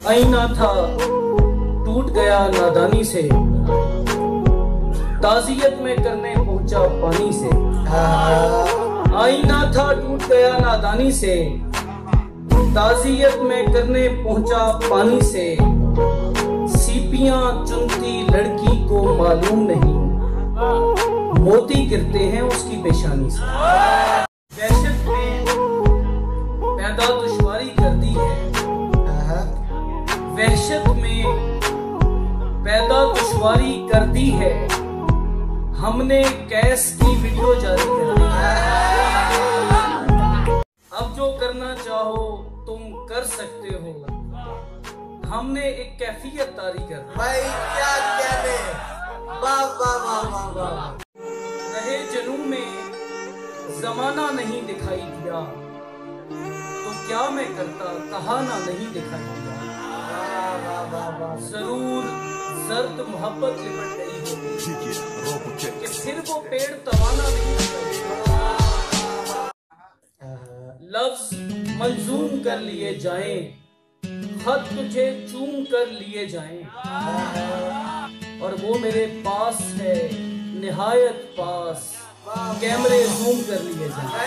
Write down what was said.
आईना था टूट गया नादानी से, ताज़ियत में करने पहुंचा पानी से। आईना था टूट गया नादानी से, ताज़ियत में करने पहुंचा पानी से। सीपियां चुनती लड़की को मालूम नहीं, मोती गिरते हैं उसकी पेशानी से। वहशत में पैदा दुश्वारी कर दी है, वहशत में पैदा दुश्वारी कर दी है। हमने कैस की वीडियो जारी कर दी है। अब जो करना चाहो तुम कर सकते हो, हमने एक कैफियत तारी कर दी। भाई क्या कहने, वाह वाह वाह वाह वाह। रहे जुनून में जमाना नहीं दिखाई दिया, तो क्या मैं करता कहाना नहीं दिखाई दिया। जरूर जर्द मोहब्बत लिपट गई होगी कि फिर वो पेड़ तवाना नहीं दिखाई। लफ्ज मंजूम कर लिए जाएं, खत तुझे चूम कर लिए जाएं, और वो मेरे पास है निहायत पास, कैमरे जूम कर लिए जाएं।